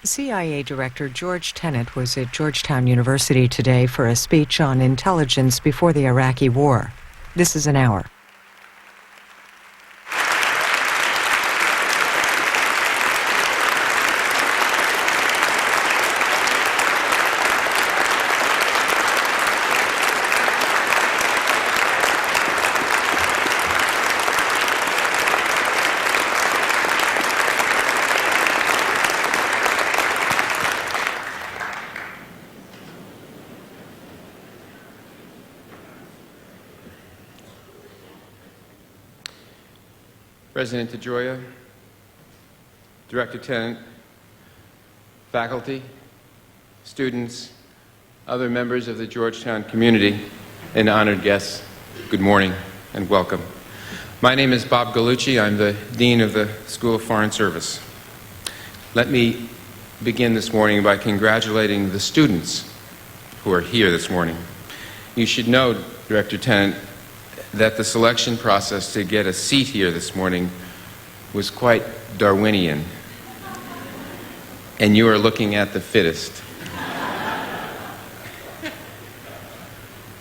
CIA Director George Tenet was at Georgetown University today for a speech on intelligence before the Iraqi war. This is an hour. President DeGioia, Director Tenet, faculty, students, other members of the Georgetown community, and honored guests, good morning and welcome. My name is Bob Gallucci. I'm the Dean of the School of Foreign Service. Let me begin this morning by congratulating the students who are here this morning. You should know, Director Tenet, that the selection process to get a seat here this morning was quite Darwinian, and you are looking at the fittest.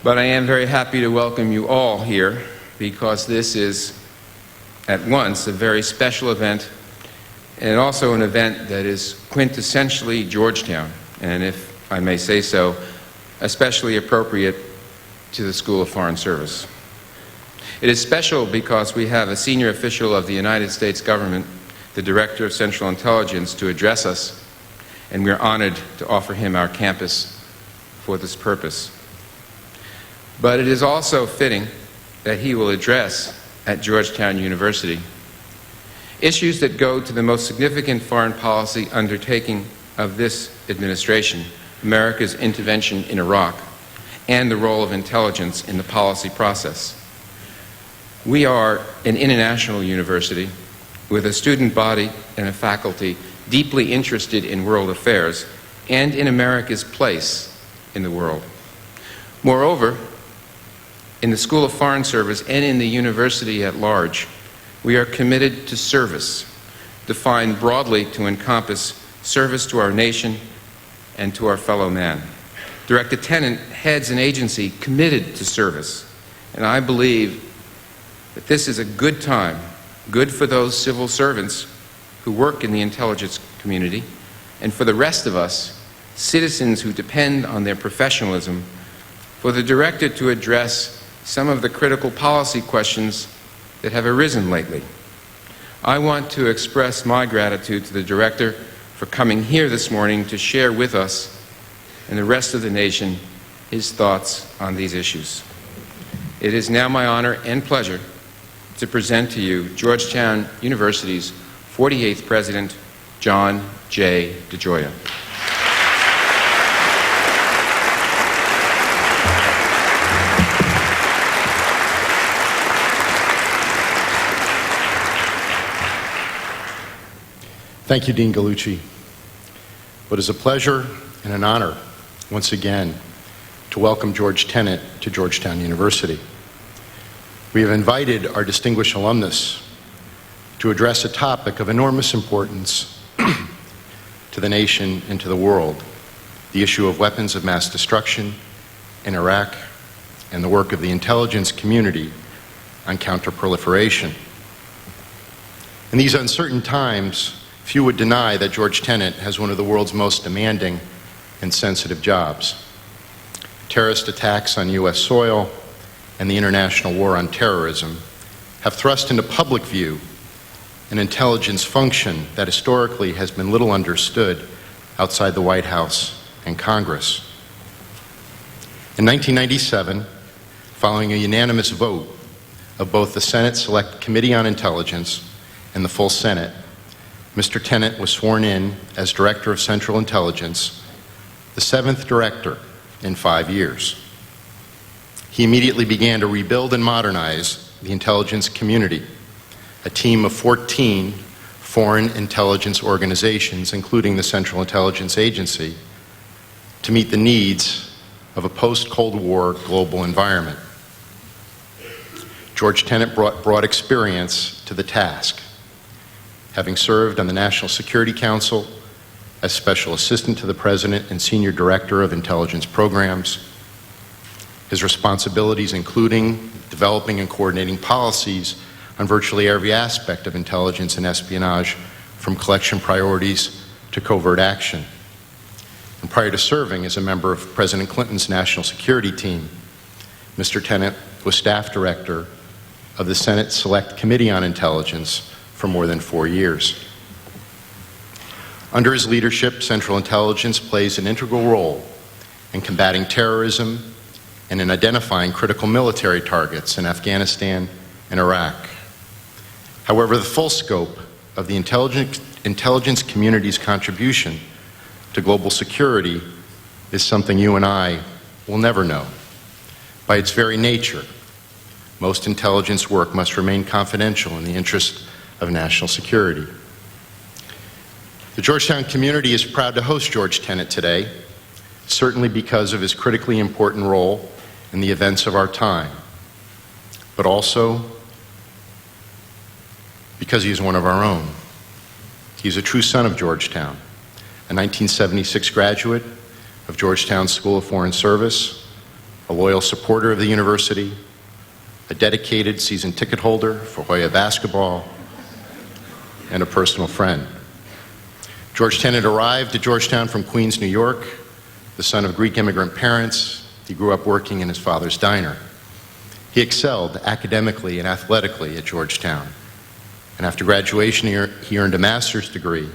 But I am very happy to welcome you all here because this is at once a very special event and also an event that is quintessentially Georgetown, and if I may say so, especially appropriate to the School of Foreign Service. It is special because we have a senior official of the United States government, the Director of Central Intelligence, to address us, and we are honored to offer him our campus for this purpose. But it is also fitting that he will address at Georgetown University issues that go to the most significant foreign policy undertaking of this administration, America's intervention in Iraq, and the role of intelligence in the policy process. We are an international university with a student body and a faculty deeply interested in world affairs and in America's place in the world. Moreover, in the School of Foreign Service and in the university at large, we are committed to service, defined broadly to encompass service to our nation and to our fellow man. Director Tenet heads an agency committed to service, and I believe that this is a good time, good for those civil servants who work in the intelligence community, and for the rest of us, citizens who depend on their professionalism, for the director to address some of the critical policy questions that have arisen lately. I want to express my gratitude to the director for coming here this morning to share with us and the rest of the nation his thoughts on these issues. It is now my honor and pleasure to present to you Georgetown University's 48th President, John J. DeGioia. Thank you, Dean Gallucci. It is a pleasure and an honor, once again, to welcome George Tenet to Georgetown University. We have invited our distinguished alumnus to address a topic of enormous importance to the nation and to the world, the issue of weapons of mass destruction in Iraq and the work of the intelligence community on counterproliferation. In these uncertain times, few would deny that George Tenet has one of the world's most demanding and sensitive jobs. Terrorist attacks on U.S. soil and the international war on terrorism have thrust into public view an intelligence function that historically has been little understood outside the White House and Congress. In 1997, following a unanimous vote of both the Senate Select Committee on Intelligence and the full Senate, Mr. Tenet was sworn in as Director of Central Intelligence, the 7th director in 5 years. He immediately began to rebuild and modernize the intelligence community, a team of 14 foreign intelligence organizations, including the Central Intelligence Agency, to meet the needs of a post-Cold War global environment. George Tenet brought broad experience to the task, having served on the National Security Council, as Special Assistant to the President and Senior Director of Intelligence Programs. His responsibilities including developing and coordinating policies on virtually every aspect of intelligence and espionage, from collection priorities to covert action. And prior to serving as a member of President Clinton's national security team, Mr. Tenet was staff director of the Senate Select Committee on Intelligence for more than 4 years. Under his leadership, Central Intelligence plays an integral role in combating terrorism and in identifying critical military targets in Afghanistan and Iraq. However, the full scope of the intelligence community's contribution to global security is something you and I will never know. By its very nature, most intelligence work must remain confidential in the interest of national security. The Georgetown community is proud to host George Tenet today, certainly because of his critically important role in the events of our time, but also because he is one of our own. He is a true son of Georgetown, a 1976 graduate of Georgetown School of Foreign Service, a loyal supporter of the university, a dedicated season ticket holder for Hoya basketball, and a personal friend. George Tenet arrived at Georgetown from Queens, New York, the son of Greek immigrant parents. He grew up working in his father's diner. He excelled academically and athletically at Georgetown, and after graduation he earned a master's degree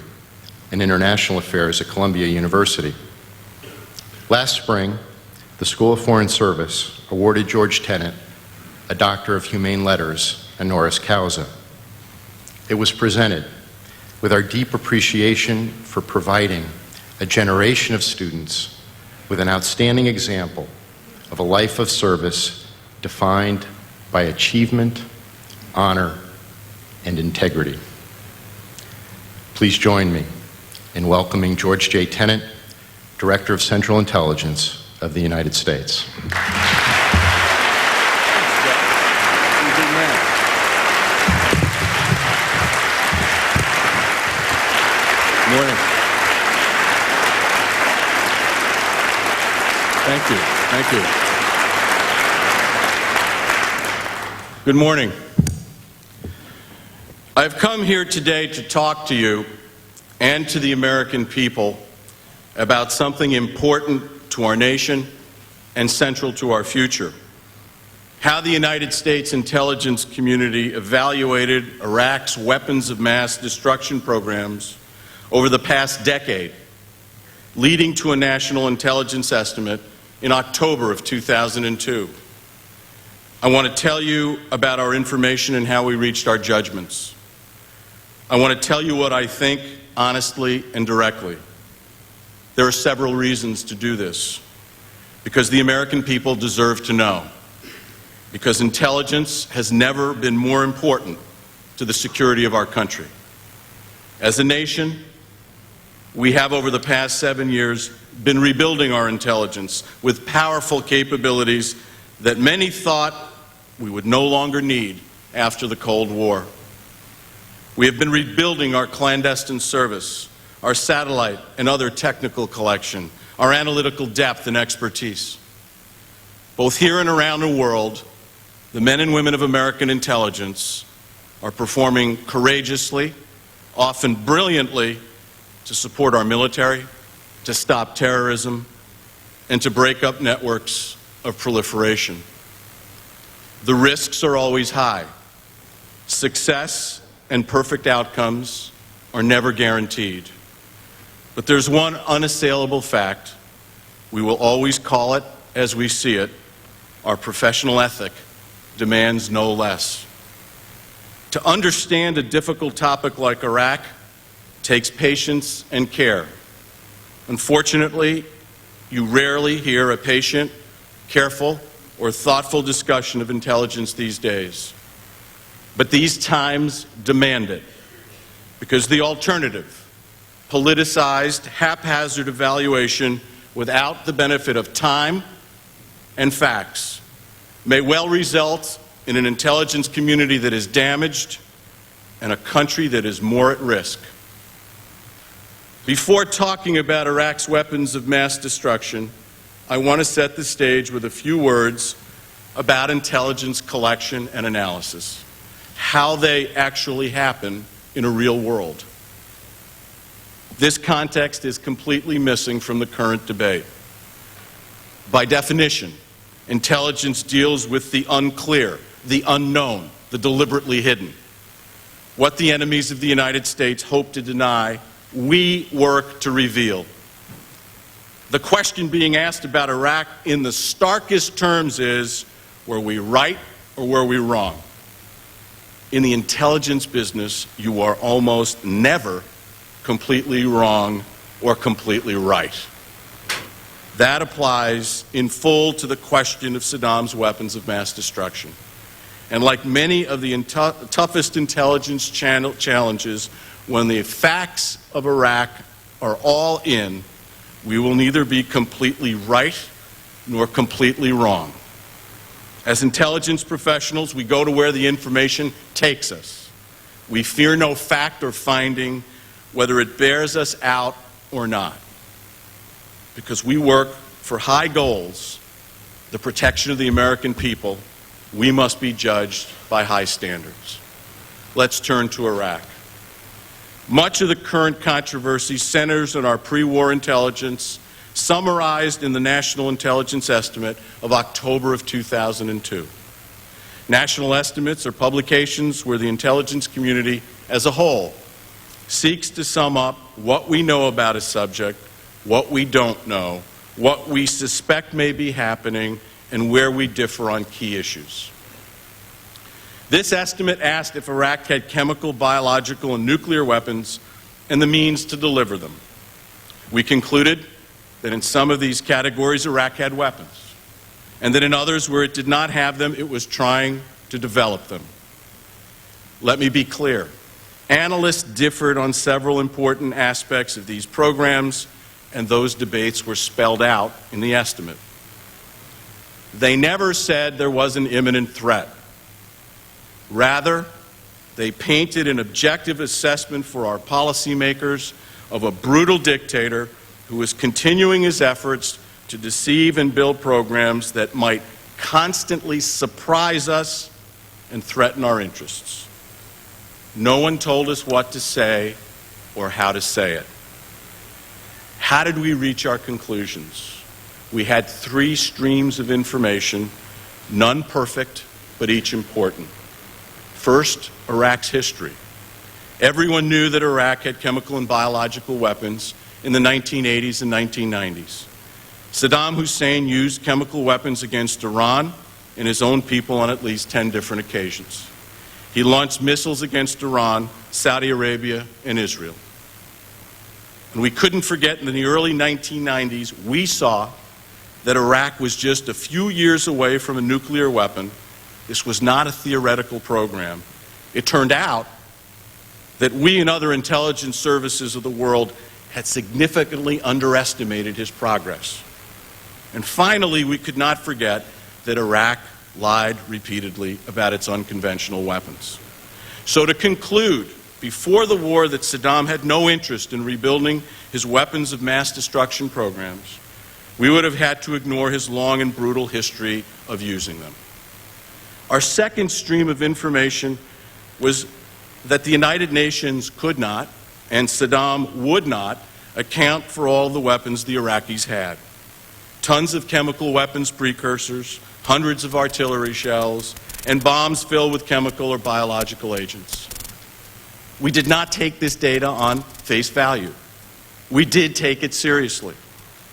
in international affairs at Columbia University. Last spring, the School of Foreign Service awarded George Tenet a Doctor of Humane Letters honoris causa. It was presented with our deep appreciation for providing a generation of students with an outstanding example of a life of service defined by achievement, honor, and integrity. Please join me in welcoming George J. Tenet, Director of Central Intelligence of the United States. Morning. Thank you. Thank you. Good morning. I've come here today to talk to you and to the American people about something important to our nation and central to our future. How the United States intelligence community evaluated Iraq's weapons of mass destruction programs over the past decade, leading to a national intelligence estimate in October of 2002. I want to tell you about our information and how we reached our judgments. I want to tell you what I think honestly and directly. There are several reasons to do this. Because the American people deserve to know. Because intelligence has never been more important to the security of our country. As a nation, we have over the past 7 years been rebuilding our intelligence with powerful capabilities that many thought we would no longer need after the Cold War. We have been rebuilding our clandestine service, our satellite and other technical collection, our analytical depth and expertise. Both here and around the world, the men and women of American intelligence are performing courageously, often brilliantly, to support our military, to stop terrorism, and to break up networks of proliferation. The risks are always high. Success and perfect outcomes are never guaranteed. But there's one unassailable fact. We will always call it as we see it. Our professional ethic demands no less. To understand a difficult topic like Iraq takes patience and care. Unfortunately, you rarely hear a patient, careful, or thoughtful discussion of intelligence these days. But these times demand it, because the alternative, politicized, haphazard evaluation without the benefit of time and facts, may well result in an intelligence community that is damaged and a country that is more at risk. Before talking about Iraq's weapons of mass destruction, I want to set the stage with a few words about intelligence collection and analysis, how they actually happen in a real world. This context is completely missing from the current debate. By definition, intelligence deals with the unclear, the unknown, the deliberately hidden. What the enemies of the United States hope to deny, we work to reveal. The question being asked about Iraq in the starkest terms is, were we right or were we wrong? In the intelligence business, you are almost never completely wrong or completely right. That applies in full to the question of Saddam's weapons of mass destruction. And like many of the toughest intelligence challenges, when the facts of Iraq are all in, we will neither be completely right nor completely wrong. As intelligence professionals, we go to where the information takes us. We fear no fact or finding, whether it bears us out or not. Because we work for high goals, the protection of the American people, we must be judged by high standards. Let's turn to Iraq. Much of the current controversy centers on our pre-war intelligence, summarized in the National Intelligence Estimate of October of 2002. National estimates are publications where the intelligence community as a whole seeks to sum up what we know about a subject, what we don't know, what we suspect may be happening, and where we differ on key issues. This estimate asked if Iraq had chemical, biological, and nuclear weapons and the means to deliver them. We concluded that in some of these categories, Iraq had weapons, and that in others where it did not have them, it was trying to develop them. Let me be clear. Analysts differed on several important aspects of these programs, and those debates were spelled out in the estimate. They never said there was an imminent threat. Rather, they painted an objective assessment for our policymakers of a brutal dictator who is continuing his efforts to deceive and build programs that might constantly surprise us and threaten our interests. No one told us what to say or how to say it. How did we reach our conclusions? We had three streams of information, none perfect, but each important. First, Iraq's history. Everyone knew that Iraq had chemical and biological weapons in the 1980s and 1990s. Saddam Hussein used chemical weapons against Iran and his own people on at least 10 different occasions. He launched missiles against Iran, Saudi Arabia, and Israel. And we couldn't forget in the early 1990s, we saw that Iraq was just a few years away from a nuclear weapon. This was not a theoretical program. It turned out that we and other intelligence services of the world had significantly underestimated his progress. And finally, we could not forget that Iraq lied repeatedly about its unconventional weapons. So to conclude, before the war, that Saddam had no interest in rebuilding his weapons of mass destruction programs, we would have had to ignore his long and brutal history of using them. Our second stream of information was that the United Nations could not, and Saddam would not, account for all the weapons the Iraqis had. Tons of chemical weapons precursors, hundreds of artillery shells, and bombs filled with chemical or biological agents. We did not take this data on face value. We did take it seriously.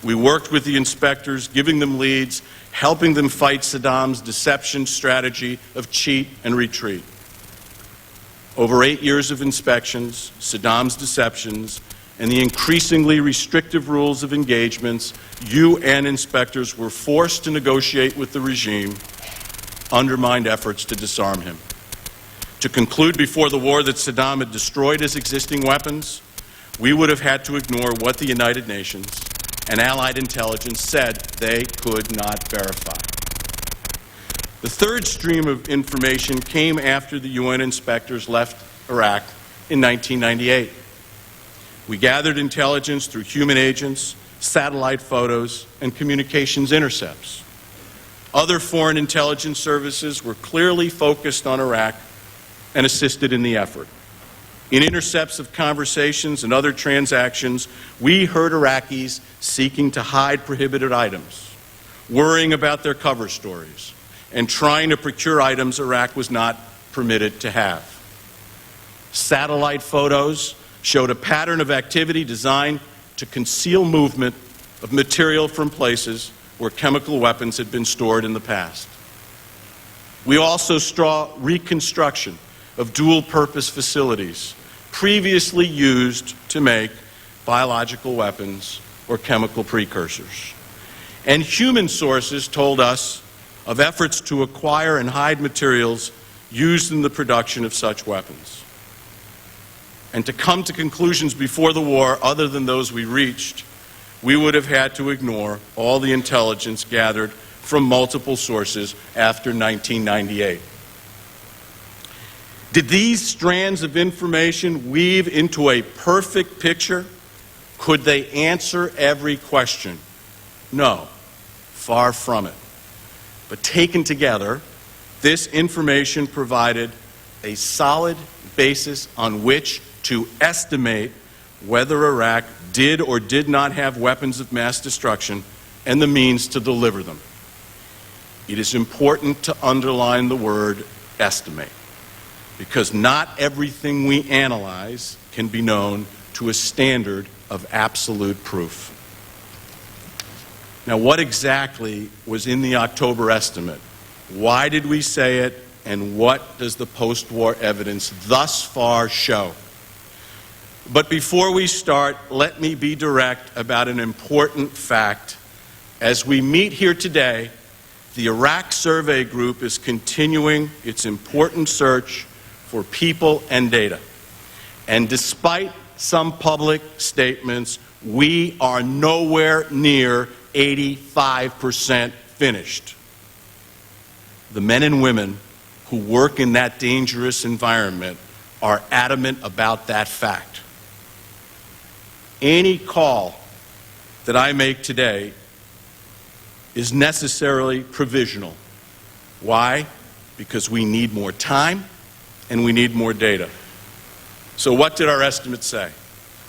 We worked with the inspectors, giving them leads, helping them fight Saddam's deception strategy of cheat and retreat. Over 8 years of inspections, Saddam's deceptions, and the increasingly restrictive rules of engagements, UN inspectors were forced to negotiate with the regime, undermined efforts to disarm him. To conclude before the war that Saddam had destroyed his existing weapons, we would have had to ignore what the United Nations and Allied intelligence said they could not verify. The third stream of information came after the UN inspectors left Iraq in 1998. We gathered intelligence through human agents, satellite photos, and communications intercepts. Other foreign intelligence services were clearly focused on Iraq and assisted in the effort. In intercepts of conversations and other transactions, we heard Iraqis seeking to hide prohibited items, worrying about their cover stories, and trying to procure items Iraq was not permitted to have. Satellite photos showed a pattern of activity designed to conceal movement of material from places where chemical weapons had been stored in the past. We also saw reconstruction of dual-purpose facilities previously used to make biological weapons or chemical precursors. And human sources told us of efforts to acquire and hide materials used in the production of such weapons. And to come to conclusions before the war other than those we reached, we would have had to ignore all the intelligence gathered from multiple sources after 1998. Did these strands of information weave into a perfect picture? Could they answer every question? No, far from it. But taken together, this information provided a solid basis on which to estimate whether Iraq did or did not have weapons of mass destruction and the means to deliver them. It is important to underline the word estimate, because not everything we analyze can be known to a standard of absolute proof. Now, what exactly was in the October estimate? Why did we say it, and what does the post-war evidence thus far show? But before we start, let me be direct about an important fact. As we meet here today, the Iraq Survey Group is continuing its important search for people and data. And despite some public statements, we are nowhere near 85% finished. The men and women who work in that dangerous environment are adamant about that fact. Any call that I make today is necessarily provisional. Why? Because we need more time and we need more data. So what did our estimates say?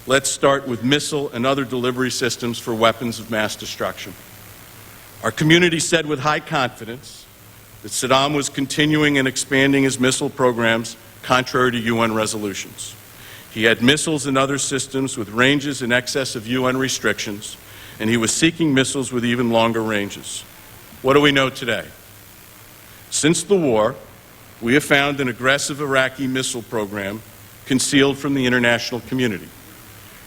Let's start with missile and other delivery systems for weapons of mass destruction. Our community said with high confidence that Saddam was continuing and expanding his missile programs contrary to UN resolutions. He had missiles and other systems with ranges in excess of UN restrictions, and he was seeking missiles with even longer ranges. What do we know today? Since the war, we have found an aggressive Iraqi missile program concealed from the international community.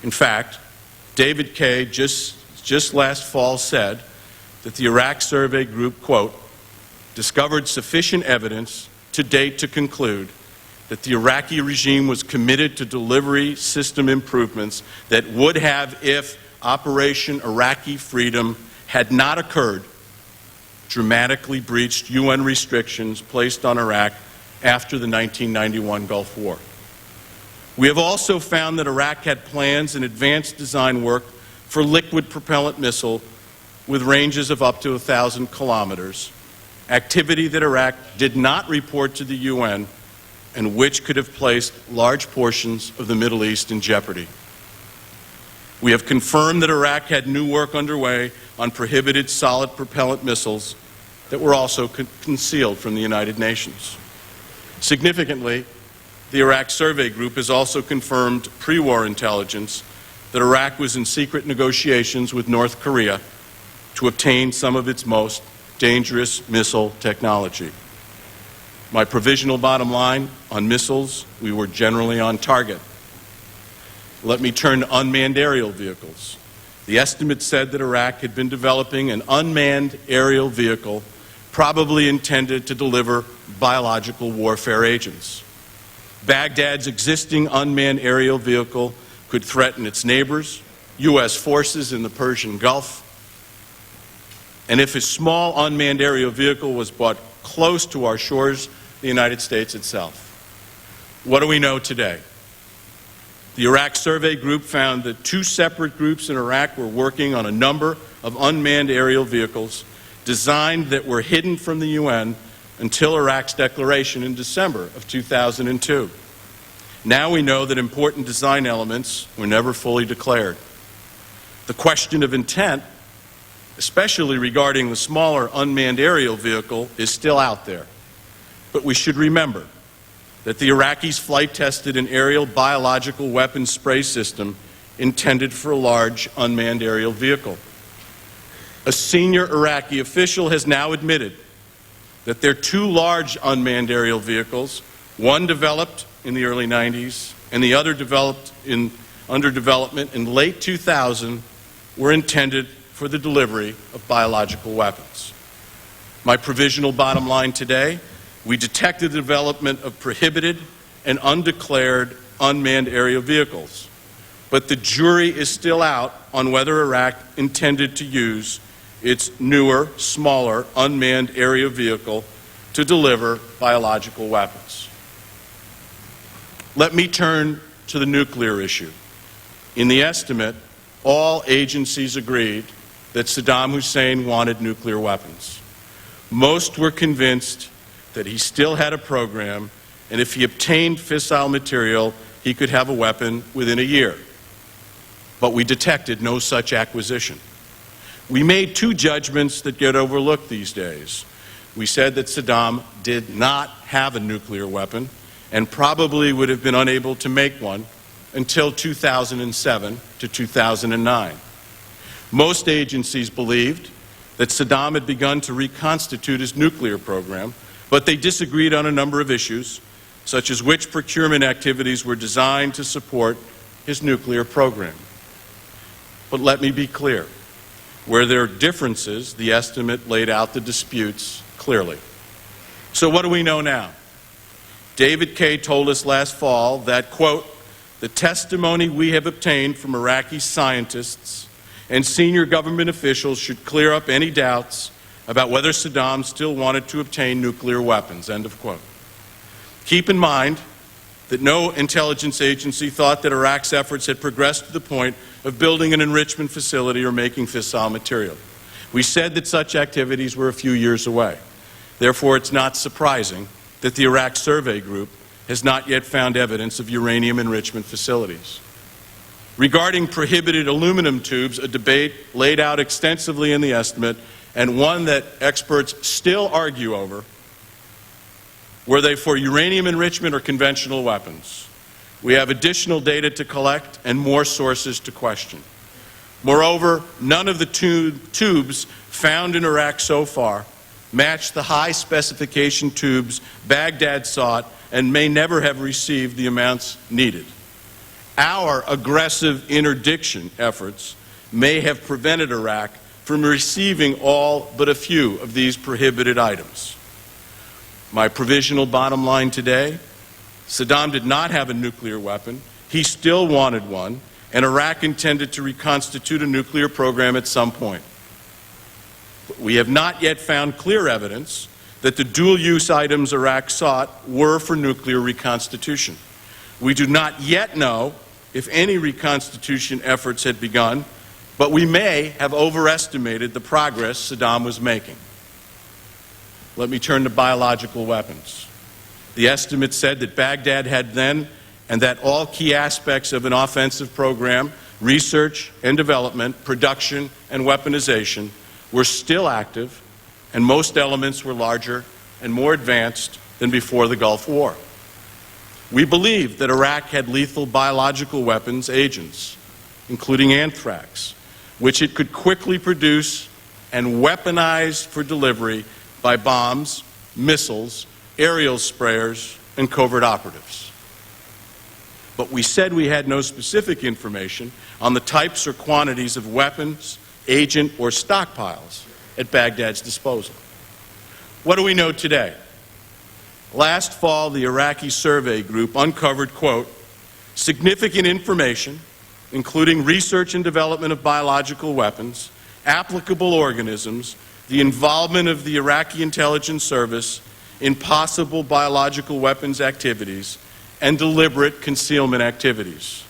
In fact, David Kay just last fall said that the Iraq Survey Group, quote, discovered sufficient evidence to date to conclude that the Iraqi regime was committed to delivery system improvements that would have, if Operation Iraqi Freedom had not occurred, dramatically breached UN restrictions placed on Iraq after the 1991 Gulf War. We have also found that Iraq had plans and advanced design work for liquid propellant missile with ranges of up to 1,000 kilometers, activity that Iraq did not report to the UN and which could have placed large portions of the Middle East in jeopardy. We have confirmed that Iraq had new work underway on prohibited solid propellant missiles that were also concealed from the United Nations. Significantly, the Iraq Survey Group has also confirmed pre-war intelligence that Iraq was in secret negotiations with North Korea to obtain some of its most dangerous missile technology. My provisional bottom line, on missiles, we were generally on target. Let me turn to unmanned aerial vehicles. The estimate said that Iraq had been developing an unmanned aerial vehicle probably intended to deliver biological warfare agents. Baghdad's existing unmanned aerial vehicle could threaten its neighbors, U.S. forces in the Persian Gulf, and if a small unmanned aerial vehicle was brought close to our shores, the United States itself. What do we know today? The Iraq Survey Group found that 2 separate groups in Iraq were working on a number of unmanned aerial vehicles designed that were hidden from the UN until Iraq's declaration in December of 2002. Now we know that important design elements were never fully declared. The question of intent, especially regarding the smaller unmanned aerial vehicle, is still out there. But we should remember that the Iraqis flight-tested an aerial biological weapons spray system intended for a large unmanned aerial vehicle. A senior Iraqi official has now admitted that their 2 large unmanned aerial vehicles, one developed in the early 90s and the other under development in late 2000, were intended for the delivery of biological weapons. My provisional bottom line today: we detected the development of prohibited and undeclared unmanned aerial vehicles, but the jury is still out on whether Iraq intended to use its newer, smaller, unmanned aerial vehicle to deliver biological weapons. Let me turn to the nuclear issue. In the estimate, all agencies agreed that Saddam Hussein wanted nuclear weapons. Most were convinced that he still had a program, and if he obtained fissile material, he could have a weapon within a year. But we detected no such acquisition. We made 2 judgments that get overlooked these days. We said that Saddam did not have a nuclear weapon and probably would have been unable to make one until 2007 to 2009. Most agencies believed that Saddam had begun to reconstitute his nuclear program, but they disagreed on a number of issues, such as which procurement activities were designed to support his nuclear program. But let me be clear. Where there are differences, the estimate laid out the disputes clearly. So what do we know now? David Kay told us last fall that, quote, "The testimony we have obtained from Iraqi scientists and senior government officials should clear up any doubts about whether Saddam still wanted to obtain nuclear weapons," end of quote. Keep in mind that no intelligence agency thought that Iraq's efforts had progressed to the point of building an enrichment facility or making fissile material. We said that such activities were a few years away. Therefore, it's not surprising that the Iraq Survey Group has not yet found evidence of uranium enrichment facilities. Regarding prohibited aluminum tubes, a debate laid out extensively in the estimate, and one that experts still argue over: were they for uranium enrichment or conventional weapons? We have additional data to collect and more sources to question. Moreover, none of the tubes found in Iraq so far match the high specification tubes Baghdad sought and may never have received the amounts needed. Our aggressive interdiction efforts may have prevented Iraq from receiving all but a few of these prohibited items. My provisional bottom line today: Saddam did not have a nuclear weapon. He still wanted one, and Iraq intended to reconstitute a nuclear program at some point. But we have not yet found clear evidence that the dual-use items Iraq sought were for nuclear reconstitution. We do not yet know if any reconstitution efforts had begun, but we may have overestimated the progress Saddam was making. Let me turn to biological weapons. The estimate said that Baghdad had then, and that all key aspects of an offensive program, research and development, production and weaponization, were still active, and most elements were larger and more advanced than before the Gulf War. We believed that Iraq had lethal biological weapons agents, including anthrax, which it could quickly produce and weaponize for delivery by bombs, missiles, aerial sprayers, and covert operatives. But we said we had no specific information on the types or quantities of weapons, agent, or stockpiles at Baghdad's disposal. What do we know today? Last fall, the Iraqi Survey Group uncovered, quote, "significant information, including research and development of biological weapons, applicable organisms, the involvement of the Iraqi intelligence service in possible biological weapons activities, and deliberate concealment activities."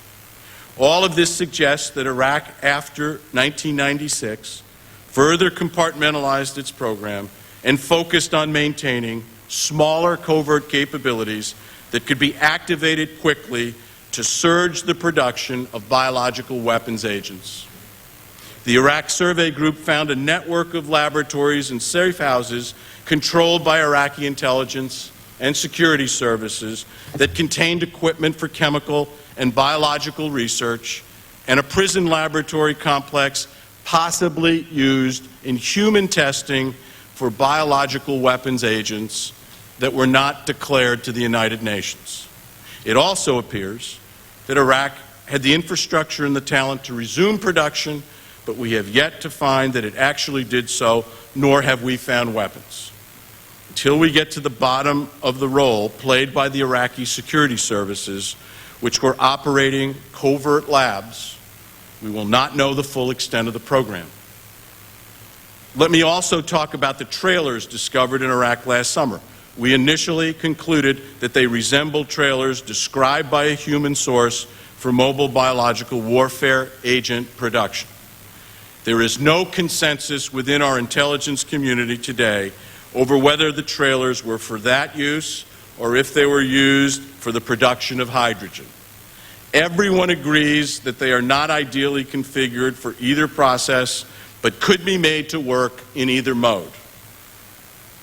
All of this suggests that Iraq, after 1996, further compartmentalized its program and focused on maintaining smaller covert capabilities that could be activated quickly to surge the production of biological weapons agents. The Iraq Survey Group found a network of laboratories and safe houses controlled by Iraqi intelligence and security services that contained equipment for chemical and biological research, and a prison laboratory complex possibly used in human testing for biological weapons agents that were not declared to the United Nations. It also appears that Iraq had the infrastructure and the talent to resume production, but we have yet to find that it actually did so, nor have we found weapons. Until we get to the bottom of the role played by the Iraqi security services, which were operating covert labs, we will not know the full extent of the program. Let me also talk about the trailers discovered in Iraq last summer. We initially concluded that they resembled trailers described by a human source for mobile biological warfare agent production. There is no consensus within our intelligence community today over whether the trailers were for that use or if they were used for the production of hydrogen. Everyone agrees that they are not ideally configured for either process, but could be made to work in either mode.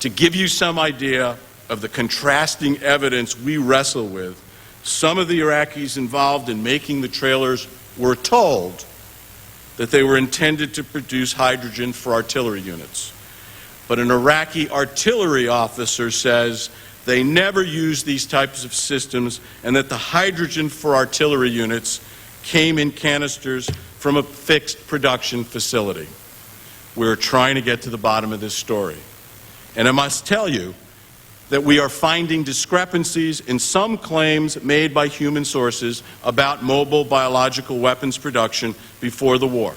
To give you some idea of the contrasting evidence we wrestle with, some of the Iraqis involved in making the trailers were told that they were intended to produce hydrogen for artillery units. But an Iraqi artillery officer says they never use these types of systems and that the hydrogen for artillery units came in canisters from a fixed production facility. We're trying to get to the bottom of this story. And I must tell you that we are finding discrepancies in some claims made by human sources about mobile biological weapons production before the war.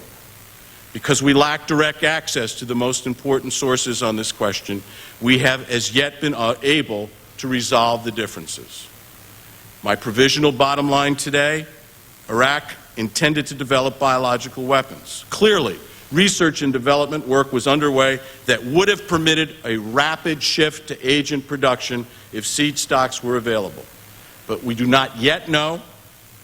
Because we lack direct access to the most important sources on this question, we have as yet been able to resolve the differences. My provisional bottom line today, Iraq intended to develop biological weapons. Clearly, research and development work was underway that would have permitted a rapid shift to agent production if seed stocks were available. But we do not yet know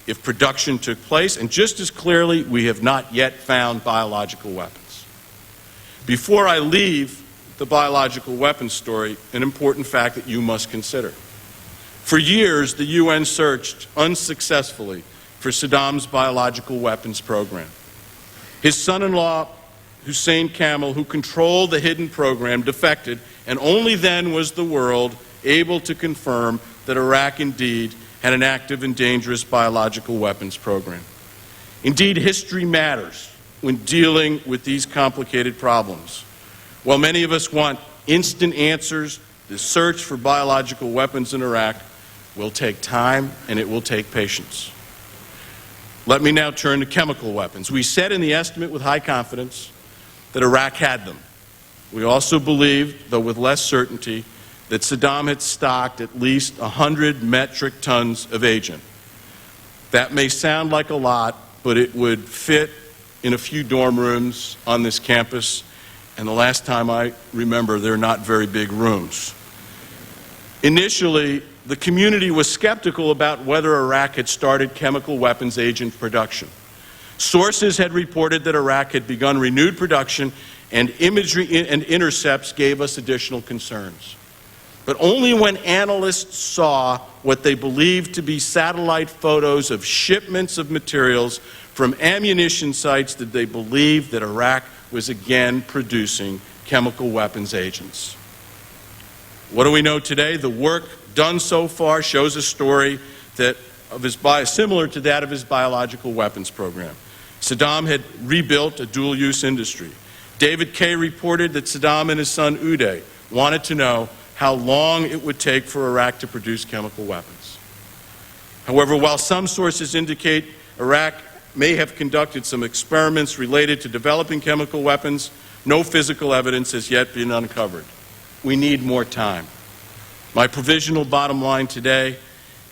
if production took place, and just as clearly, we have not yet found biological weapons. Before I leave the biological weapons story, an important fact that you must consider. For years, the UN searched unsuccessfully for Saddam's biological weapons program. His son-in-law, Hussein Kamel, who controlled the hidden program, defected, and only then was the world able to confirm that Iraq indeed had an active and dangerous biological weapons program. Indeed, history matters when dealing with these complicated problems. While many of us want instant answers, the search for biological weapons in Iraq will take time and it will take patience. Let me now turn to chemical weapons. We said in the estimate with high confidence that Iraq had them. We also believed, though with less certainty, that Saddam had stocked at least 100 metric tons of agent. That may sound like a lot, but it would fit in a few dorm rooms on this campus, and the last time I remember, they're not very big rooms. Initially, the community was skeptical about whether Iraq had started chemical weapons agent production. Sources had reported that Iraq had begun renewed production, and imagery and intercepts gave us additional concerns. But only when analysts saw what they believed to be satellite photos of shipments of materials from ammunition sites did they believe that Iraq was again producing chemical weapons agents. What do we know today? The work done so far shows a story similar to that of his biological weapons program. Saddam had rebuilt a dual-use industry. David Kay reported that Saddam and his son Uday wanted to know how long it would take for Iraq to produce chemical weapons. However, while some sources indicate Iraq may have conducted some experiments related to developing chemical weapons, no physical evidence has yet been uncovered. We need more time. My provisional bottom line today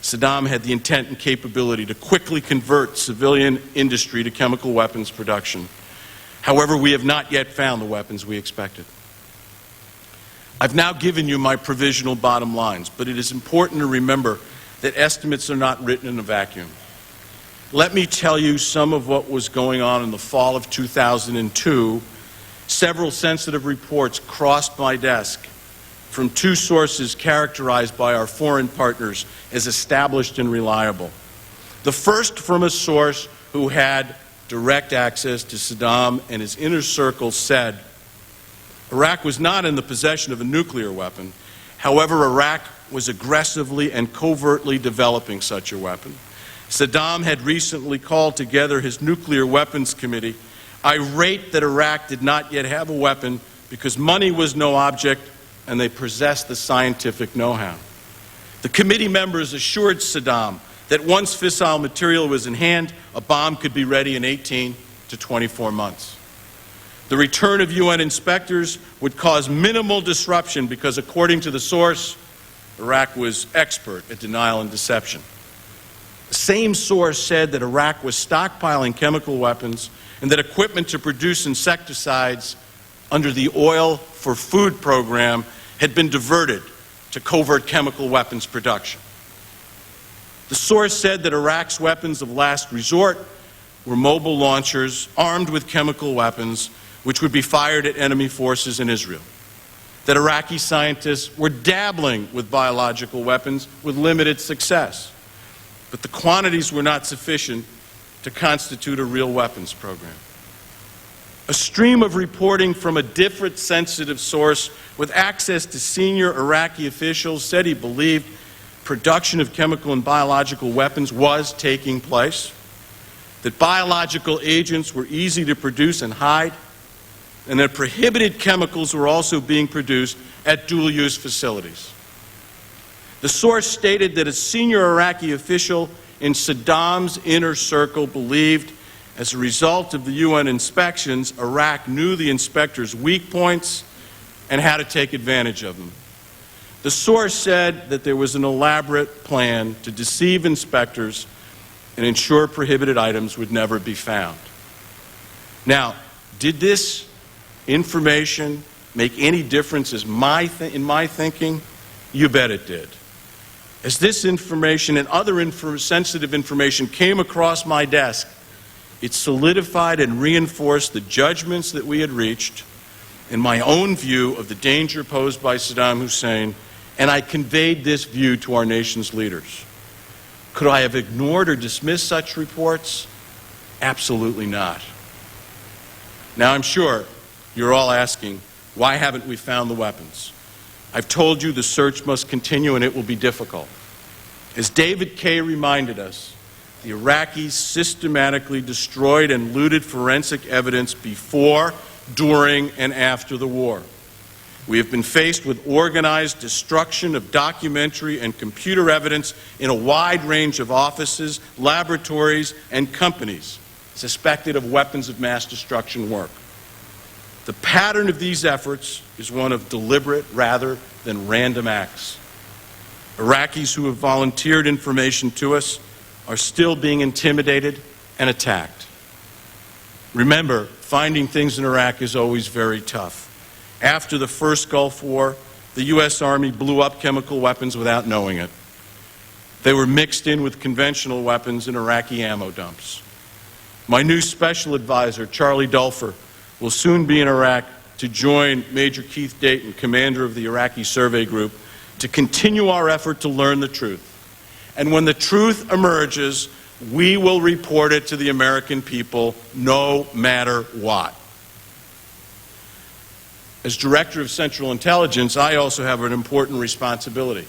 Saddam had the intent and capability to quickly convert civilian industry to chemical weapons production. However, we have not yet found the weapons we expected. I've now given you my provisional bottom lines, but it is important to remember that estimates are not written in a vacuum. Let me tell you some of what was going on in the fall of 2002. Several sensitive reports crossed my desk from two sources characterized by our foreign partners as established and reliable. The first from a source who had direct access to Saddam and his inner circle said Iraq was not in the possession of a nuclear weapon. However, Iraq was aggressively and covertly developing such a weapon. Saddam had recently called together his nuclear weapons committee, irate that Iraq did not yet have a weapon because money was no object and they possessed the scientific know-how. The committee members assured Saddam that once fissile material was in hand, a bomb could be ready in 18 to 24 months. The return of UN inspectors would cause minimal disruption because, according to the source, Iraq was expert at denial and deception. The same source said that Iraq was stockpiling chemical weapons and that equipment to produce insecticides under the Oil for Food program had been diverted to covert chemical weapons production. The source said that Iraq's weapons of last resort were mobile launchers armed with chemical weapons which would be fired at enemy forces in Israel. That Iraqi scientists were dabbling with biological weapons with limited success. But the quantities were not sufficient to constitute a real weapons program. A stream of reporting from a different sensitive source with access to senior Iraqi officials said he believed production of chemical and biological weapons was taking place, that biological agents were easy to produce and hide, and that prohibited chemicals were also being produced at dual-use facilities. The source stated that a senior Iraqi official in Saddam's inner circle believed, as a result of the UN inspections, Iraq knew the inspectors' weak points and how to take advantage of them. The source said that there was an elaborate plan to deceive inspectors and ensure prohibited items would never be found. Now, did this information make any difference in my thinking? You bet it did. As this information and other sensitive information came across my desk, it solidified and reinforced the judgments that we had reached and my own view of the danger posed by Saddam Hussein, and I conveyed this view to our nation's leaders. Could I have ignored or dismissed such reports? Absolutely not. Now, I'm sure you're all asking, why haven't we found the weapons? I've told you the search must continue and it will be difficult. As David Kay reminded us, the Iraqis systematically destroyed and looted forensic evidence before, during, and after the war. We have been faced with organized destruction of documentary and computer evidence in a wide range of offices, laboratories, and companies suspected of weapons of mass destruction work. The pattern of these efforts is one of deliberate rather than random acts. Iraqis who have volunteered information to us are still being intimidated and attacked. Remember, finding things in Iraq is always very tough. After the first Gulf War, the U.S. Army blew up chemical weapons without knowing it. They were mixed in with conventional weapons in Iraqi ammo dumps. My new special advisor, Charlie Dulfer, will soon be in Iraq to join Major Keith Dayton, commander of the Iraqi Survey Group, to continue our effort to learn the truth. And when the truth emerges, we will report it to the American people, no matter what. As Director of Central Intelligence, I also have an important responsibility.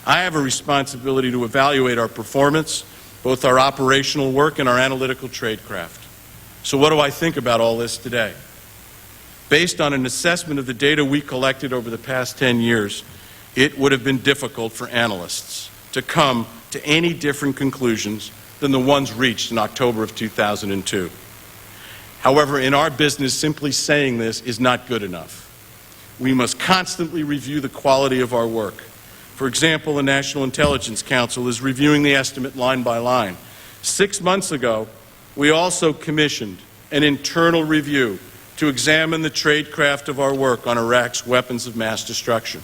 I have a responsibility to evaluate our performance, both our operational work and our analytical tradecraft. So what do I think about all this today? Based on an assessment of the data we collected over the past 10 years, it would have been difficult for analysts to come to any different conclusions than the ones reached in October of 2002. However, in our business, simply saying this is not good enough. We must constantly review the quality of our work. For example, the National Intelligence Council is reviewing the estimate line by line. 6 months ago, we also commissioned an internal review to examine the tradecraft of our work on Iraq's weapons of mass destruction.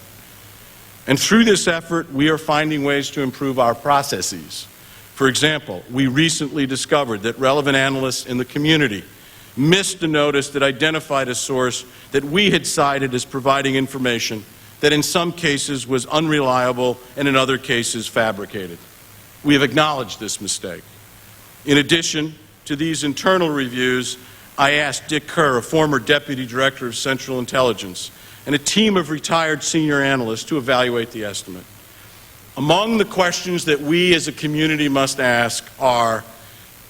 And through this effort, we are finding ways to improve our processes. For example, we recently discovered that relevant analysts in the community missed a notice that identified a source that we had cited as providing information that in some cases was unreliable and in other cases fabricated. We have acknowledged this mistake. In addition to these internal reviews, I asked Dick Kerr, a former Deputy Director of Central Intelligence, and a team of retired senior analysts to evaluate the estimate. Among the questions that we as a community must ask are,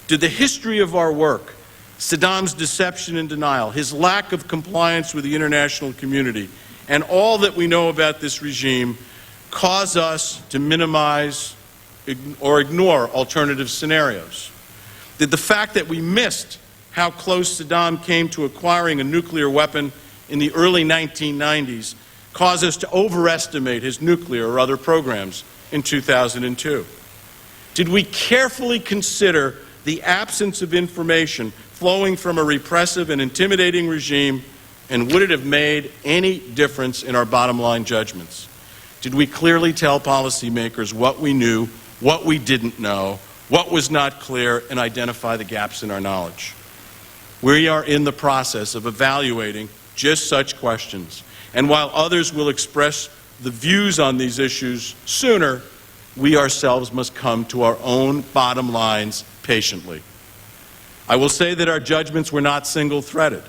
did the history of our work, Saddam's deception and denial, his lack of compliance with the international community, and all that we know about this regime cause us to minimize or ignore alternative scenarios? Did the fact that we missed how close Saddam came to acquiring a nuclear weapon in the early 1990s cause us to overestimate his nuclear or other programs in 2002? Did we carefully consider the absence of information flowing from a repressive and intimidating regime, and would it have made any difference in our bottom line judgments? Did we clearly tell policymakers what we knew, what we didn't know, what was not clear, and identify the gaps in our knowledge? We are in the process of evaluating just such questions, and while others will express the views on these issues sooner, we ourselves must come to our own bottom lines patiently. I will say that our judgments were not single-threaded.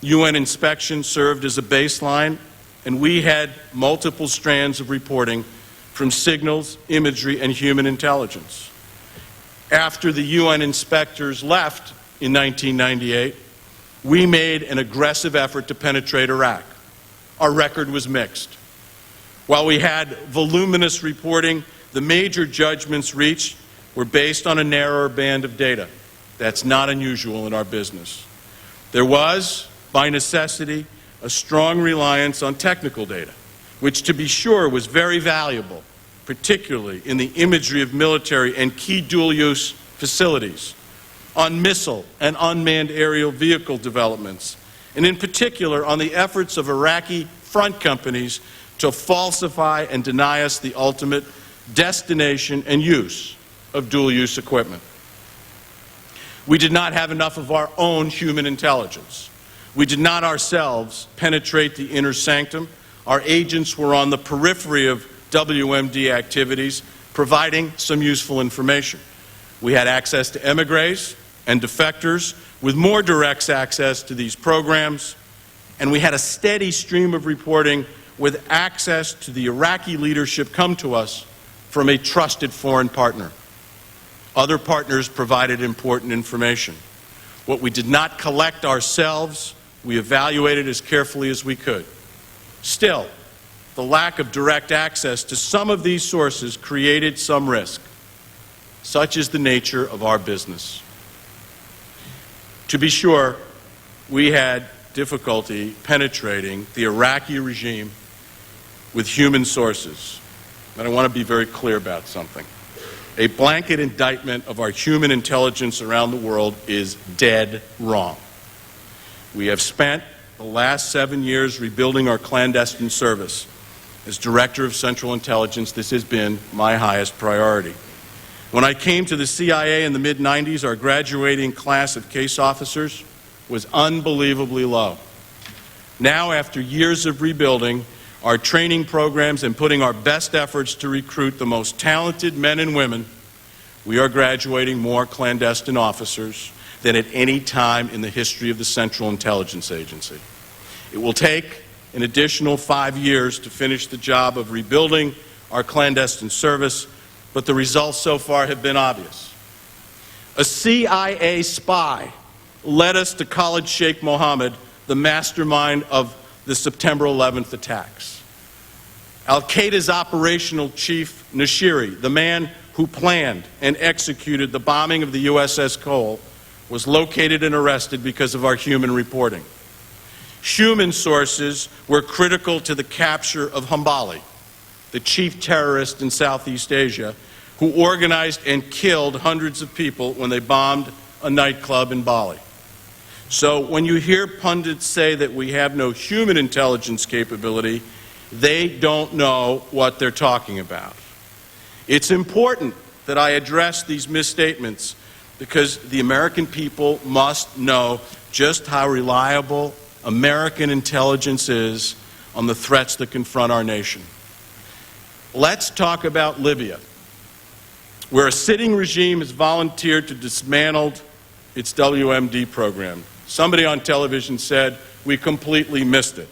UN inspection served as a baseline, and we had multiple strands of reporting from signals, imagery, and human intelligence. After the UN inspectors left in 1998, we made an aggressive effort to penetrate Iraq. Our record was mixed. While we had voluminous reporting, the major judgments reached were based on a narrower band of data. That's not unusual in our business. There was, by necessity, a strong reliance on technical data, which to be sure was very valuable, particularly in the imagery of military and key dual-use facilities, on missile and unmanned aerial vehicle developments, and in particular on the efforts of Iraqi front companies to falsify and deny us the ultimate destination and use of dual-use equipment. We did not have enough of our own human intelligence. We did not ourselves penetrate the inner sanctum. Our agents were on the periphery of WMD activities, providing some useful information. We had access to emigres and defectors with more direct access to these programs, and we had a steady stream of reporting with access to the Iraqi leadership come to us from a trusted foreign partner. Other partners provided important information. What we did not collect ourselves, we evaluated as carefully as we could. Still, the lack of direct access to some of these sources created some risk. Such is the nature of our business. To be sure, we had difficulty penetrating the Iraqi regime with human sources. And I want to be very clear about something. A blanket indictment of our human intelligence around the world is dead wrong. We have spent the last 7 years rebuilding our clandestine service. As Director of Central Intelligence, this has been my highest priority. When I came to the CIA in the mid-90s, our graduating class of case officers was unbelievably low. Now, after years of rebuilding our training programs and putting our best efforts to recruit the most talented men and women, we are graduating more clandestine officers than at any time in the history of the Central Intelligence Agency. It will take an additional 5 years to finish the job of rebuilding our clandestine service, but the results so far have been obvious. A CIA spy led us to Khalid Sheikh Mohammed, the mastermind of the September 11th attacks. Al-Qaeda's operational chief, Nashiri, the man who planned and executed the bombing of the USS Cole, was located and arrested because of our human reporting. Human sources were critical to the capture of Hambali, the chief terrorist in Southeast Asia, who organized and killed hundreds of people when they bombed a nightclub in Bali. So when you hear pundits say that we have no human intelligence capability, they don't know what they're talking about. It's important that I address these misstatements because the American people must know just how reliable American intelligence is on the threats that confront our nation. Let's talk about Libya, where a sitting regime has volunteered to dismantle its WMD program. Somebody on television said, we completely missed it.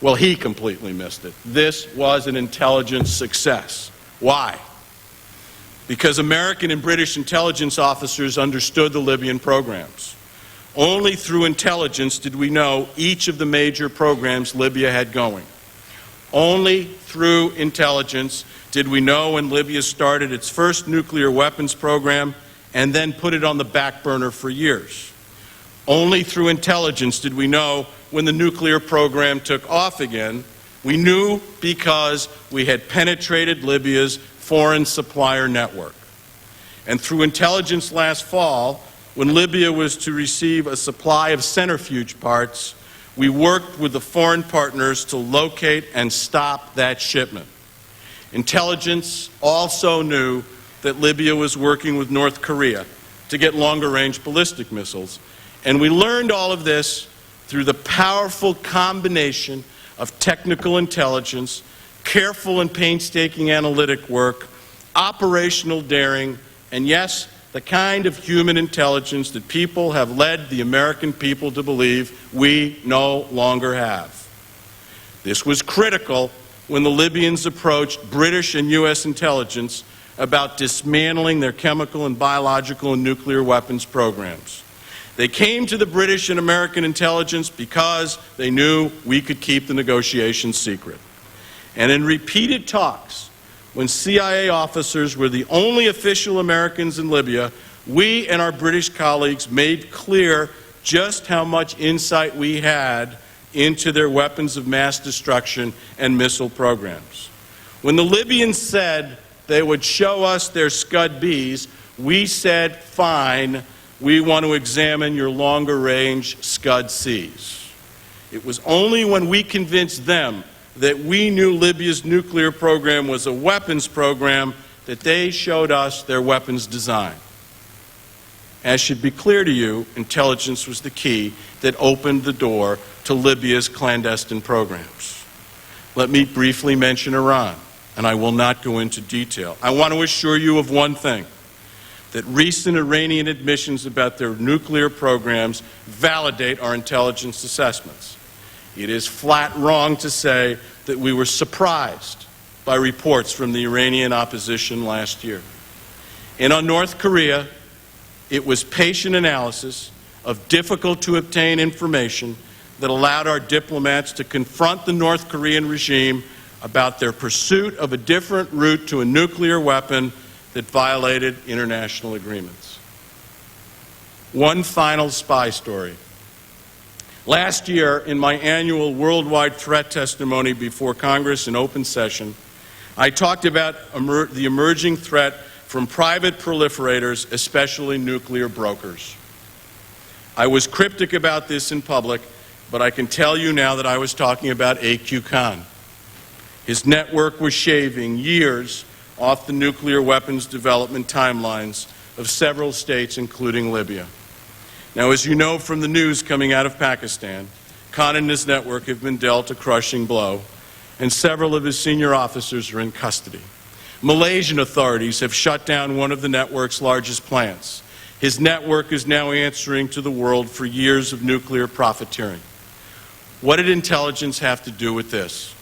Well, he completely missed it. This was an intelligence success. Why? Because American and British intelligence officers understood the Libyan programs. Only through intelligence did we know each of the major programs Libya had going. Only through intelligence did we know when Libya started its first nuclear weapons program and then put it on the back burner for years. Only through intelligence did we know when the nuclear program took off again. We knew because we had penetrated Libya's foreign supplier network. And through intelligence last fall, when Libya was to receive a supply of centrifuge parts, we worked with the foreign partners to locate and stop that shipment. Intelligence also knew that Libya was working with North Korea to get longer-range ballistic missiles. And we learned all of this through the powerful combination of technical intelligence, careful and painstaking analytic work, operational daring, and yes, the kind of human intelligence that people have led the American people to believe we no longer have. This was critical when the Libyans approached British and U.S. intelligence about dismantling their chemical and biological and nuclear weapons programs. They came to the British and American intelligence because they knew we could keep the negotiations secret. And in repeated talks, when CIA officers were the only official Americans in Libya, we and our British colleagues made clear just how much insight we had into their weapons of mass destruction and missile programs. When the Libyans said they would show us their Scud-Bs, we said, fine, we want to examine your longer-range Scud-Cs. It was only when we convinced them that we knew Libya's nuclear program was a weapons program that they showed us their weapons design. As should be clear to you, intelligence was the key that opened the door to Libya's clandestine programs. Let me briefly mention Iran, and I will not go into detail. I want to assure you of one thing, that recent Iranian admissions about their nuclear programs validate our intelligence assessments. It is flat wrong to say that we were surprised by reports from the Iranian opposition last year. And on North Korea, it was patient analysis of difficult-to-obtain information that allowed our diplomats to confront the North Korean regime about their pursuit of a different route to a nuclear weapon that violated international agreements. One final spy story. Last year, in my annual worldwide threat testimony before Congress in open session, I talked about the emerging threat from private proliferators, especially nuclear brokers. I was cryptic about this in public, but I can tell you now that I was talking about A.Q. Khan. His network was shaving years off the nuclear weapons development timelines of several states, including Libya. Now, as you know from the news coming out of Pakistan, Khan and his network have been dealt a crushing blow, and several of his senior officers are in custody. Malaysian authorities have shut down one of the network's largest plants. His network is now answering to the world for years of nuclear profiteering. What did intelligence have to do with this?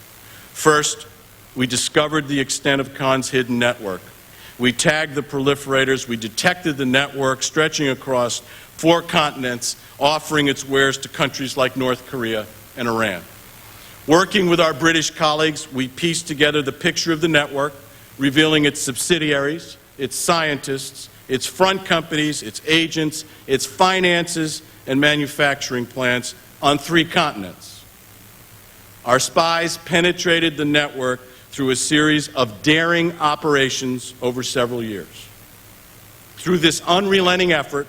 First, we discovered the extent of Khan's hidden network. We tagged the proliferators. We detected the network stretching across 4 continents, offering its wares to countries like North Korea and Iran. Working with our British colleagues, we pieced together the picture of the network, revealing its subsidiaries, its scientists, its front companies, its agents, its finances, and manufacturing plants on 3 continents. Our spies penetrated the network through a series of daring operations over several years. Through this unrelenting effort,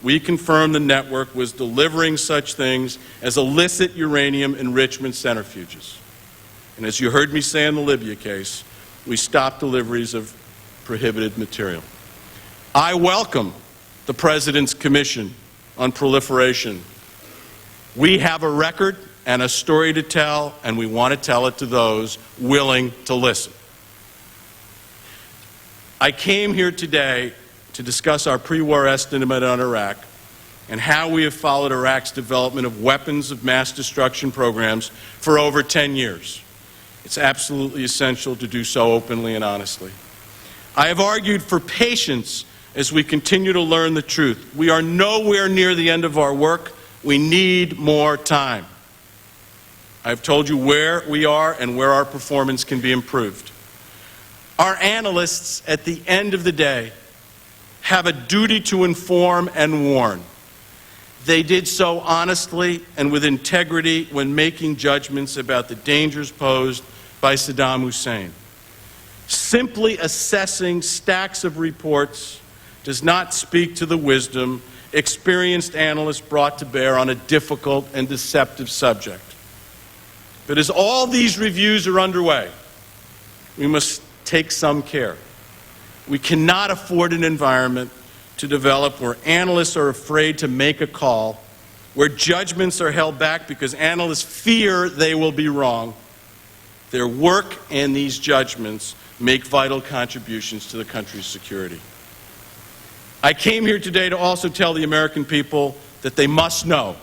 we confirmed the network was delivering such things as illicit uranium enrichment centrifuges. And as you heard me say in the Libya case, we stopped deliveries of prohibited material. I welcome the President's Commission on Proliferation. We have a record and a story to tell, and we want to tell it to those willing to listen. I came here today to discuss our pre-war estimate on Iraq and how we have followed Iraq's development of weapons of mass destruction programs for over 10 years. It's absolutely essential to do so openly and honestly. I have argued for patience as we continue to learn the truth. We are nowhere near the end of our work. We need more time. I've told you where we are and where our performance can be improved. Our analysts, at the end of the day, have a duty to inform and warn. They did so honestly and with integrity when making judgments about the dangers posed by Saddam Hussein. Simply assessing stacks of reports does not speak to the wisdom experienced analysts brought to bear on a difficult and deceptive subject. But as all these reviews are underway, we must take some care. We cannot afford an environment to develop where analysts are afraid to make a call, where judgments are held back because analysts fear they will be wrong. Their work and these judgments make vital contributions to the country's security. I came here today to also tell the American people that they must know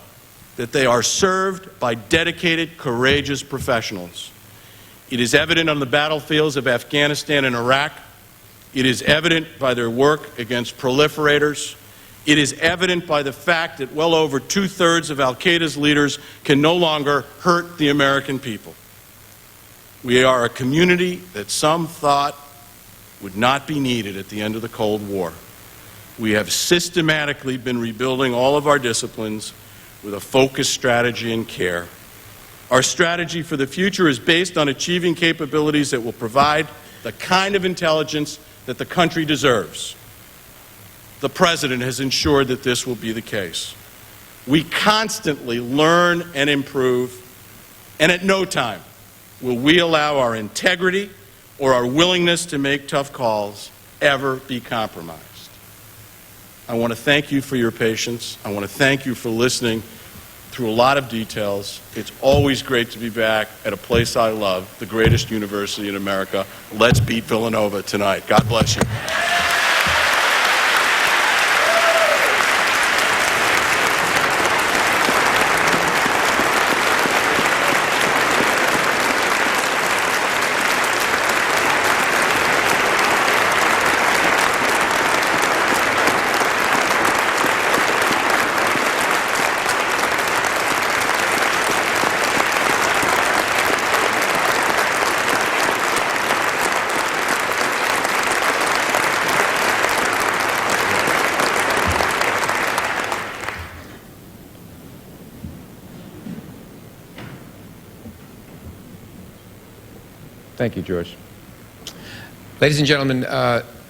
that they are served by dedicated, courageous professionals. It is evident on the battlefields of Afghanistan and Iraq. It is evident by their work against proliferators. It is evident by the fact that well over two-thirds of al-Qaeda's leaders can no longer hurt the American people. We are a community that some thought would not be needed at the end of the Cold War. We have systematically been rebuilding all of our disciplines with a focused strategy and care. Our strategy for the future is based on achieving capabilities that will provide the kind of intelligence that the country deserves. The President has ensured that this will be the case. We constantly learn and improve, and at no time will we allow our integrity or our willingness to make tough calls ever be compromised. I want to thank you for your patience. I want to thank you for listening through a lot of details. It's always great to be back at a place I love, the greatest university in America. Let's beat Villanova tonight. God bless you. Thank you, George. Ladies and gentlemen,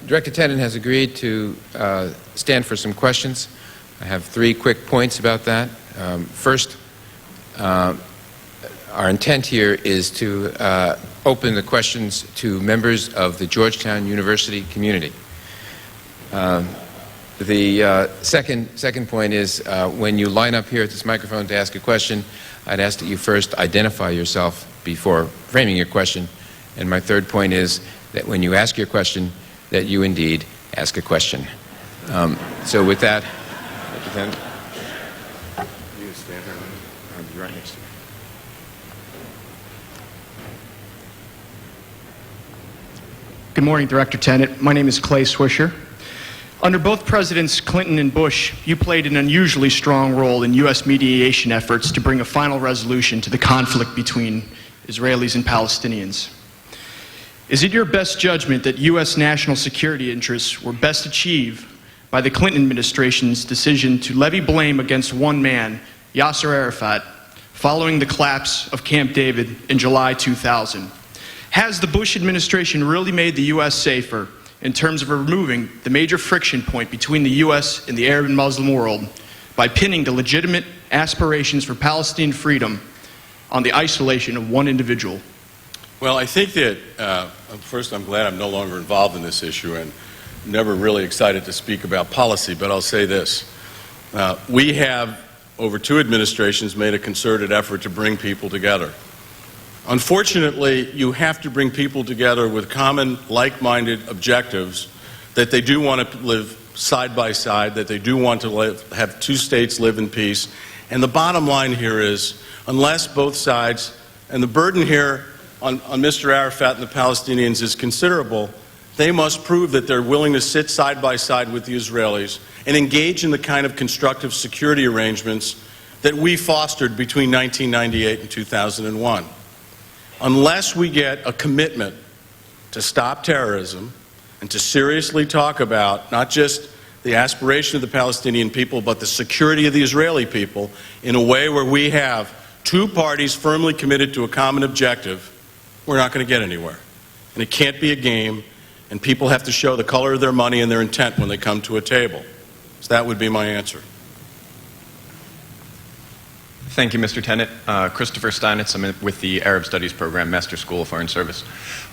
Director Tenet has agreed to stand for some questions. I have 3 quick points about that. First, our intent here is to open the questions to members of the Georgetown University community. The second point is when you line up here at this microphone to ask a question, I'd ask that you first identify yourself before framing your question. And my third point is that when you ask your question, that you indeed ask a question. So with that, Dr. Tenet, you stand here. I'll be right next to you. Good morning, Director Tenet. My name is Clay Swisher. Under both Presidents Clinton and Bush, you played an unusually strong role in U.S. mediation efforts to bring a final resolution to the conflict between Israelis and Palestinians. Is it your best judgment that U.S. national security interests were best achieved by the Clinton administration's decision to levy blame against one man, Yasser Arafat, following the collapse of Camp David in July 2000? Has the Bush administration really made the U.S. safer in terms of removing the major friction point between the U.S. and the Arab and Muslim world by pinning the legitimate aspirations for Palestinian freedom on the isolation of one individual? Well, I think that, first, I'm glad I'm no longer involved in this issue and never really excited to speak about policy, but I'll say this. We have, over 2 administrations, made a concerted effort to bring people together. Unfortunately, you have to bring people together with common, like-minded objectives that they do want to live side by side, that they do want to have 2 states live in peace. And the bottom line here is, unless both sides, and the burden here on Mr. Arafat and the Palestinians is considerable, they must prove that they're willing to sit side by side with the Israelis and engage in the kind of constructive security arrangements that we fostered between 1998 and 2001. Unless we get a commitment to stop terrorism and to seriously talk about not just the aspiration of the Palestinian people, but the security of the Israeli people in a way where we have 2 parties firmly committed to a common objective, we're not going to get anywhere. And it can't be a game, and people have to show the color of their money and their intent when they come to a table. So that would be my answer. Thank you, Mr. Tenet. Christopher Steinitz, I'm with the Arab Studies Program, Master School of Foreign Service.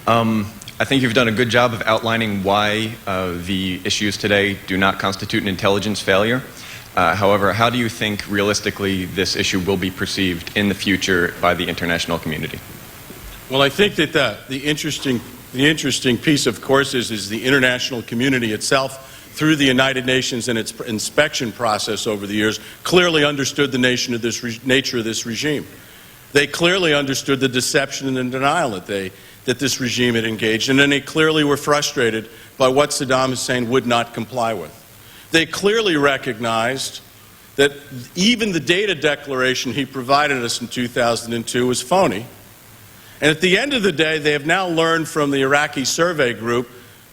I think you've done a good job of outlining why the issues today do not constitute an intelligence failure. However, how do you think realistically this issue will be perceived in the future by the international community? Well, I think that the interesting piece, of course, is the international community itself, through the United Nations and its inspection process over the years, clearly understood the nature of this regime. They clearly understood the deception and denial that this regime had engaged in, and they clearly were frustrated by what Saddam Hussein would not comply with. They clearly recognized that even the data declaration he provided us in 2002 was phony. And at the end of the day, they have now learned from the Iraqi survey group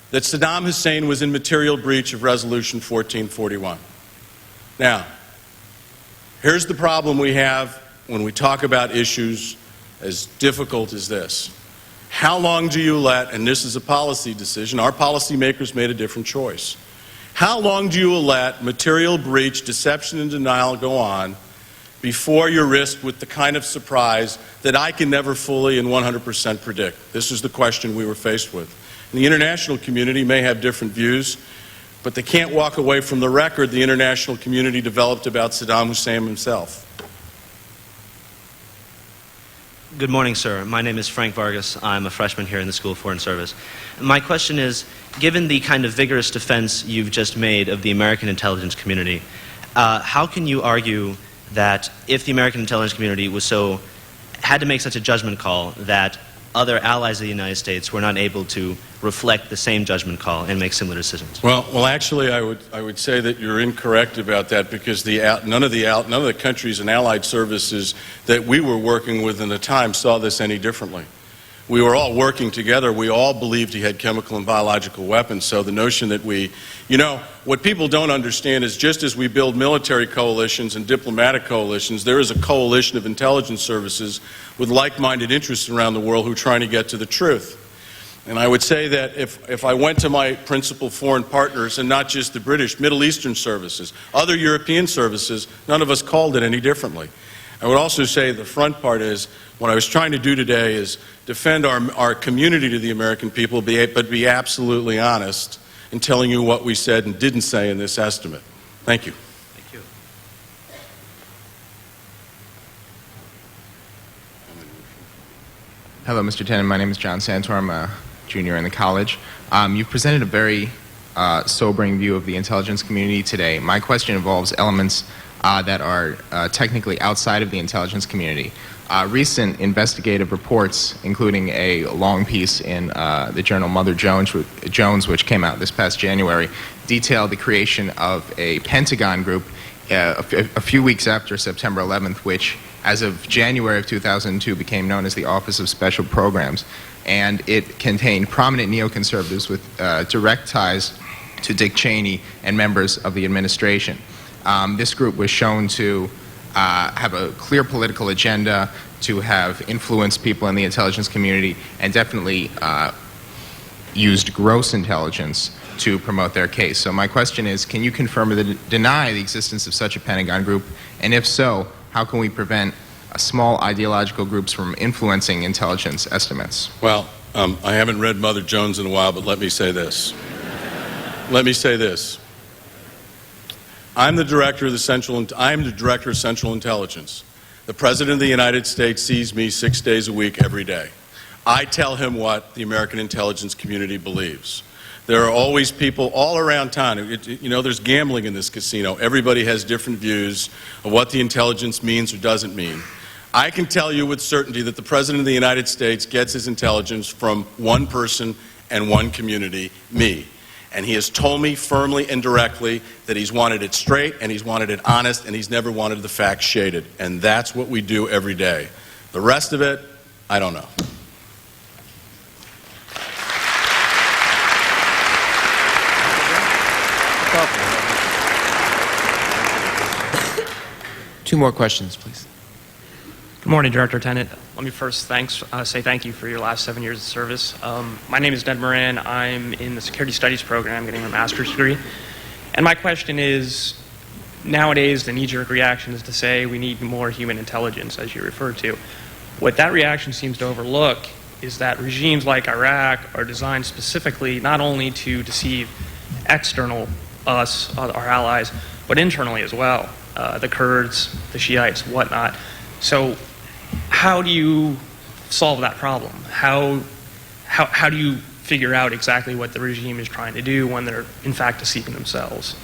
that Saddam Hussein was in material breach of Resolution 1441. Now, here's the problem we have when we talk about issues as difficult as this. How long do you let, and this is a policy decision, our policymakers made a different choice. How long do you let material breach, deception, and denial go on before you're risked with the kind of surprise that I can never fully and 100% predict? This is the question we were faced with. And the international community may have different views, but they can't walk away from the record the international community developed about Saddam Hussein himself. Good morning, sir. My name is Frank Vargas. I'm a freshman here in the School of Foreign Service. My question is, given the kind of vigorous defense you've just made of the American intelligence community, how can you argue that if the American intelligence community had to make such a judgment call that other allies of the United States were not able to reflect the same judgment call and make similar decisions? Well, actually, I would say that you're incorrect about that, because none of the countries and allied services that we were working with in the time saw this any differently. We were all working together. We all believed he had chemical and biological weapons. So the notion that what people don't understand is, just as we build military coalitions and diplomatic coalitions, there is a coalition of intelligence services with like-minded interests around the world who are trying to get to the truth. And I would say that if I went to my principal foreign partners, and not just the British, Middle Eastern services, other European services, none of us called it any differently. I would also say the front part is, what I was trying to do today is defend our community to the American people, but be absolutely honest in telling you what we said and didn't say in this estimate. Thank you. Thank you. Hello, Mr. Tenet. My name is John Santor. I'm a junior in the college. You've presented a very sobering view of the intelligence community today. My question involves elements that are technically outside of the intelligence community. Recent investigative reports, including a long piece in the journal Mother Jones, which came out this past January, detailed the creation of a Pentagon group a few weeks after September 11th, which, as of January of 2002, became known as the Office of Special Programs. And it contained prominent neoconservatives with direct ties to Dick Cheney and members of the administration. This group was shown to have a clear political agenda, to have influenced people in the intelligence community, and definitely used gross intelligence to promote their case. So my question is, can you confirm or deny the existence of such a Pentagon group? And if so, how can we prevent small ideological groups from influencing intelligence estimates? Well, I haven't read Mother Jones in a while, but let me say this. I'm the director of Central Intelligence. The President of the United States sees me 6 days a week, every day. I tell him what the American intelligence community believes. There are always people all around town. There's gambling in this casino. Everybody has different views of what the intelligence means or doesn't mean. I can tell you with certainty that the President of the United States gets his intelligence from one person and one community, me. And he has told me firmly and directly that he's wanted it straight and he's wanted it honest and he's never wanted the facts shaded. And that's what we do every day. The rest of it, I don't know. Two more questions, please. Good morning, Director Tenet. Let me first say thank you for your last 7 years of service. My name is Ned Moran. I'm in the Security Studies program getting my master's degree. And my question is, nowadays the knee-jerk reaction is to say we need more human intelligence, as you referred to. What that reaction seems to overlook is that regimes like Iraq are designed specifically not only to deceive external us, our allies, but internally as well. The Kurds, the Shiites, whatnot. So how do you solve that problem? How do you figure out exactly what the regime is trying to do when they're in fact deceiving themselves?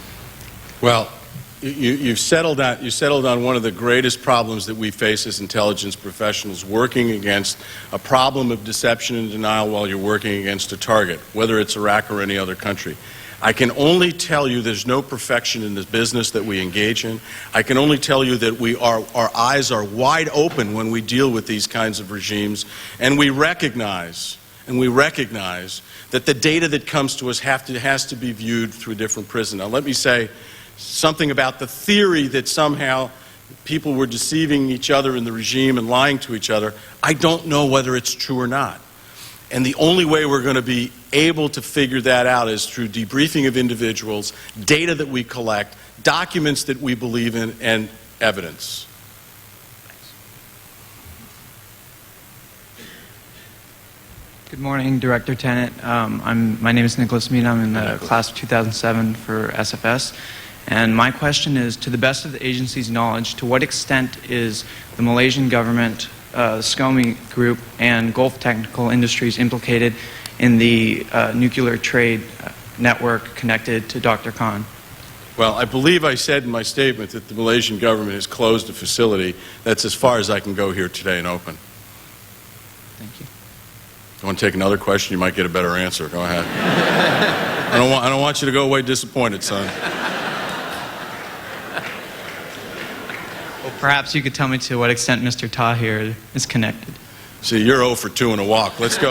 Well, you've settled on one of the greatest problems that we face as intelligence professionals, working against a problem of deception and denial while you're working against a target, whether it's Iraq or any other country. I can only tell you there's no perfection in the business that we engage in. I can only tell you that our eyes are wide open when we deal with these kinds of regimes, and we recognize that the data that comes to us has to be viewed through a different prism. Now let me say something about the theory that somehow people were deceiving each other in the regime and lying to each other. I don't know whether it's true or not. And the only way we're going to be able to figure that out is through debriefing of individuals, data that we collect, documents that we believe in, and evidence. Good morning, Director Tenet. My name is Nicholas Mead. I'm in the class of 2007 for SFS. And my question is, to the best of the agency's knowledge, to what extent is the Malaysian government, SCOMI Group, and Gulf Technical Industries implicated in the nuclear trade network connected to Dr. Khan? Well, I believe I said in my statement that the Malaysian government has closed a facility. That's as far as I can go here today and open. Thank you. You want to take another question? You might get a better answer. Go ahead. I don't want you to go away disappointed, son. Well, perhaps you could tell me to what extent Mr. Tahir is connected. See, you're 0 for 2 in a walk. Let's go.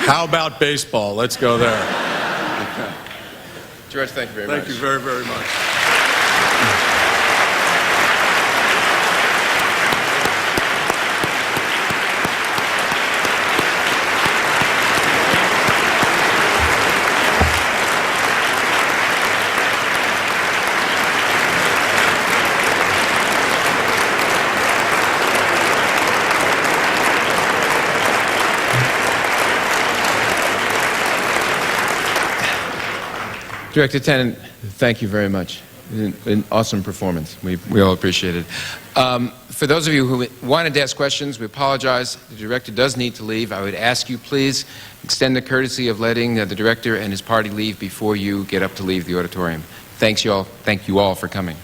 How about baseball? Let's go there. George, thank you very much. Thank you very, very much. Director Tenet, thank you very much. An awesome performance. We all appreciate it. For those of you who wanted to ask questions, we apologize. The director does need to leave. I would ask you, please, extend the courtesy of letting the director and his party leave before you get up to leave the auditorium. Thank you all for coming.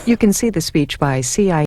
You can see the speech by CIA